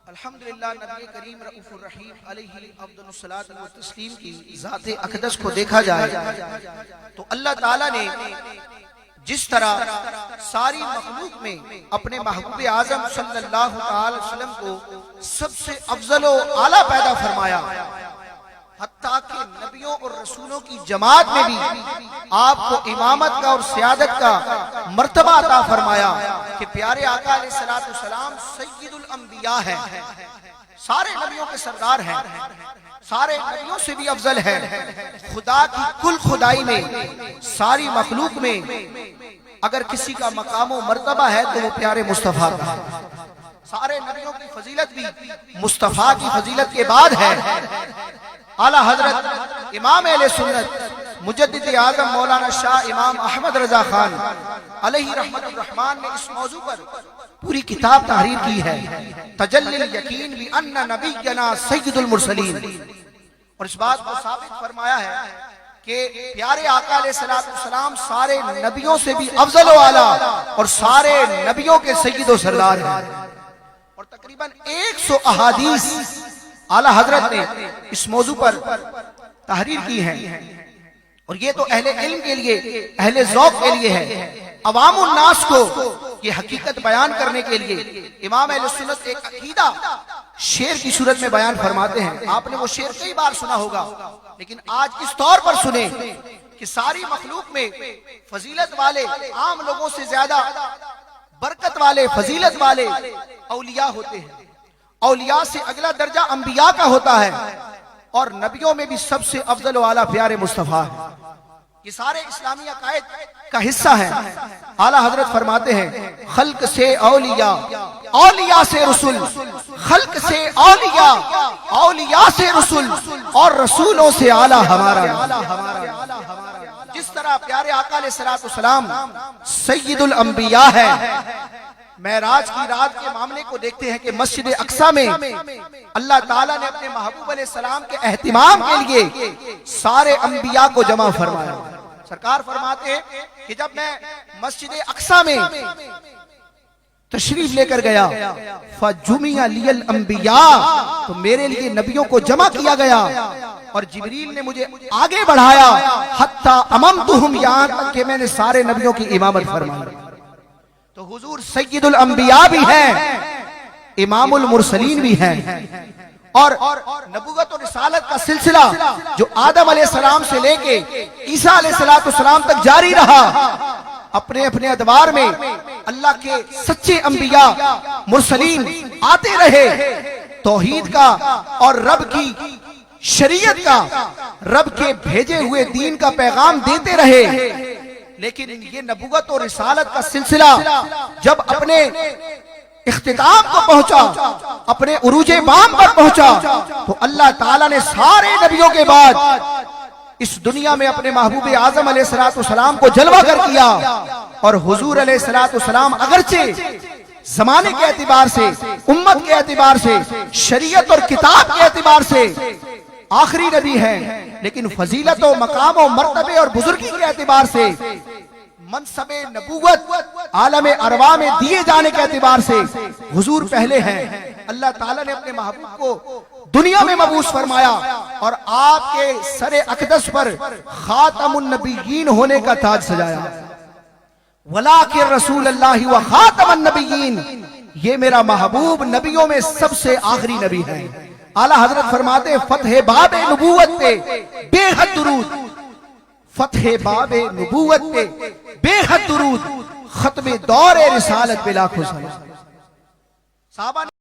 الحمدللہ نبی کریم رؤوف الرحیم علیہ افضل الصلاۃ والتسلیم کی ذات اقدس کو دیکھا جائے تو اللہ تعالیٰ نے جس طرح ساری مخلوق میں اپنے محبوب اعظم صلی اللہ علیہ وسلم کو سب سے افضل و اعلیٰ پیدا فرمایا، حتیٰ کہ نبیوں اور رسولوں کی جماعت میں بھی آپ کو امامت کا اور سیادت کا مرتبہ عطا فرمایا کہ پیارے آقا علیہ السلام سید الانبیاء ہیں، سارے نبیوں کے سردار ہیں، سارے نبیوں سے بھی افضل ہیں۔ خدا کی کل خدائی میں ساری مخلوق میں اگر کسی کا مقام و مرتبہ ہے تو وہ پیارے مصطفیٰ کا، سارے نبیوں کی فضیلت بھی مصطفیٰ کی فضیلت کے بعد ہے۔ اعلیٰ حضرت امام اہل سنت مجدد اعظم مولانا شاہ امام احمد رضا خان علیہ رحمت الرحمن نے اس موضوع پر پوری کتاب تحریر کی ہے، تجلی الیقین بان نبینا سید المرسلین، اور اس بات کو ثابت فرمایا ہے کہ پیارے آقا علیہ السلام سارے نبیوں سے بھی افضل و اعلیٰ اور سارے نبیوں کے سید و سردار ہیں، اور تقریباً 100 احادیث اعلیٰ حضرت نے اس موضوع پر تحریر کی ہے، اور یہ تو اہل علم کے لیے، اہل ذوق کے لیے ہے۔ عوام الناس کو یہ حقیقت بیان کرنے کے لیے امام اہل سنت ایک عقیدہ شعر کی صورت میں بیان فرماتے ہیں۔ آپ نے وہ شعر کئی بار سنا ہوگا، لیکن آج اس طور پر سنیں کہ ساری مخلوق میں فضیلت والے، عام لوگوں سے زیادہ برکت والے، فضیلت والے اولیاء ہوتے ہیں، اولیاء سے اگلا درجہ انبیاء کا ہوتا ہے، اور نبیوں میں بھی سب سے افضل و اعلیٰ پیارے مصطفیٰ ہے۔ یہ سارے اسلامی عقائد کا حصہ ہے۔ اعلیٰ حضرت فرماتے ہیں خلق سے اولیاء، اولیاء سے رسول، خلق سے اولیاء، اولیاء سے رسول، اور رسولوں سے اعلیٰ ہمارا۔ جس طرح پیارے آقا علیہ السلام سید الانبیاء ہے، معراج کی رات کے معاملے کو دیکھتے ہیں کہ مسجد اقصی میں اللہ تعالیٰ نے اپنے محبوب علیہ السلام کے اہتمام کے لیے سارے انبیاء کو جمع فرمایا۔ سرکار فرماتے ہیں کہ جب میں مسجد اقصی میں تشریف لے کر گیا فَجُمِعَ لِيَ الْأَنْبِيَاء، تو میرے لیے نبیوں کو جمع کیا گیا، اور جبریل نے مجھے آگے بڑھایا حَتَّى أَمَمْتُهُمْ، یہاں تک کہ میں نے سارے نبیوں کی امامت فرمائی۔ تو حضور سید الانبیاء بھی ہیں، امام المرسلین بھی ہیں، اور نبوت و رسالت کا سلسلہ جو آدم علیہ السلام سے لے کے عیسیٰ علیہ السلام تک جاری رہا، اپنے اپنے ادوار میں اللہ کے سچے انبیاء مرسلین آتے رہے، توحید کا اور رب کی شریعت کا، رب کے بھیجے ہوئے دین کا پیغام دیتے رہے، لیکن یہ نبوت اور رسالت کا سلسلہ جب اپنے اختتام کو پہنچا، اپنے عروج بام پر پہنچا، تو اللہ تعالیٰ نے سارے نبیوں کے بعد اس دنیا میں اپنے محبوب اعظم علیہ السلام کو جلوہ گر کیا، اور حضور علیہ السلام اگرچہ زمانے کے اعتبار سے، امت کے اعتبار سے، شریعت اور کتاب کے اعتبار سے آخری نبی ہیں، لیکن فضیلت و مقام و مرتبے اور بزرگی کے اعتبار سے، منصب نبوت عالم ارواح میں دیے جانے کے اعتبار سے حضور پہلے ہیں۔ اللہ تعالیٰ نے اپنے محبوب کو دنیا میں مبعوث فرمایا، اور آپ کے سر اقدس پر خاتم النبیین ہونے کا تاج سجایا۔ وَلَٰكِن رسول اللہ و خاتم النبیین، یہ میرا محبوب نبیوں میں سب سے آخری نبی ہے۔ اعلیٰ حضرت فرماتے ہیں فتح باب نبوت پہ بے حد درود، فتح باب نبوت پہ بے حد درود، ختم دور رسالت پہ لاکھوں سلام۔ صحابہ